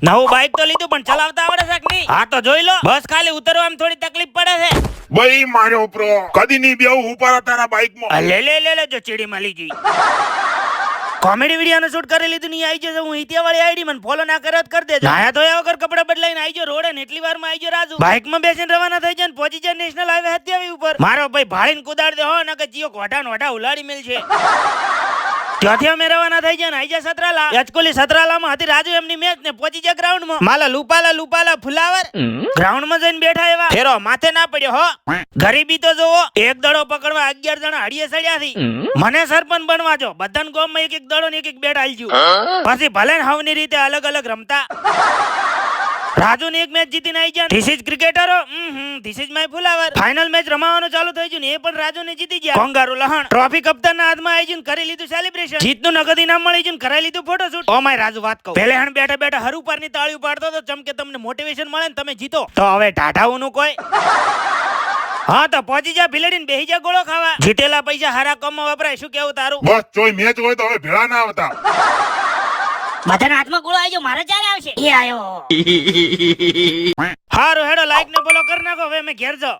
નવું બાઇક તો લીધું પણ ચલાવતા આવડે છે કે નહીં? હા તો જોઈ લો. બસ ખાલી ઉતરવામાં થોડી તકલીફ પડે છે. ભાઈ મારો પ્રો કદી ની બેવું ઉપાડા તારા બાઇક માં. લે જો ચીડી મળી ગઈ. કોમેડી વિડિયો નું શૂટ કરી લીધું નહીં આવી જશે. હું ઇતિયા વાળી આઈડી મને ફોલો ના કરે તો કરી દેજો. નાયા ધોયા વગર કપડા બદલાઈને આવી જો રોડ ને એટલી વાર માં આવી જો રાજુ. બાઇક માં બેસીને રવાના થઈ જાય ને પહોંચી જાય નેશનલ હાઈવે 27 ઉપર. મારો ભાઈ ભાળીને કુદાડ દે હો ને કે જીઓ કોઠા નોઠા ઉલાડી મેલ છે. ત્યાંથી અમે રવાના થઈ જાય ને આઈ જાય સતરાલા. એચકોલી સતરાલામાં હતી રાજુ એમની મેચ ને પહોંચી જાય ગ્રાઉન્ડ માં. માલા લુપાલા ફુલાવર ગ્રાઉન્ડ માં જઈને બેઠા એવા ફેરો માથે ના પડ્યો હો. ગરીબી તો જોવો. એક દડો પકડવા 11 જણા હડીએ સડ્યા થી. મને સરપંચ બનવા જો બધાને ગામમાં એક દડો ને એક બેટ આલજો. પછી ભલે હવની રીતે અલગ અલગ રમતા. રાજુ ની એક મેચ જીતીને આવી ગયા. ધીસ ઇઝ ક્રિકેટરો this is my flower. Final match રમાવાનું ચાલુ થઈ ગયું ને એ પણ રાજુ ને જીતી ગયા. કોંગારુ લહણ ટ્રોફી કપ્તાન ના હાથમાં આવી ગયું કરી લીધું સેલિબ્રેશન. જીતનું નગદ ઇનામ મળી ગયું કરાઈ લીધું ફોટોશૂટ. ઓ માય રાજુ વાત કહું પહેલે હણ બેઠા બેઠા હર ઉપરની તાળીઓ પાડતો તો ચમકે તમને મોટિવેશન મળે ને તમે જીતો. તો હવે ટાઢાઓનું કોઈ હા તો પહોંચી જા ભીલડીને બેહી જા ગોળો ખાવા. જીતેલા પૈસા હારા કામમાં વપરાય. શું કેવું તારું? બસ જોઈ મેચ હોય તો હવે ભેળા ના આવતા. બધાના હાથમાં ગોળો આવી મારે ક્યારે આવશે? એ આયો. હારું હેડો લાઈક ને ફોલો કરી નાખો. હવે અમે ઘેર જાઓ.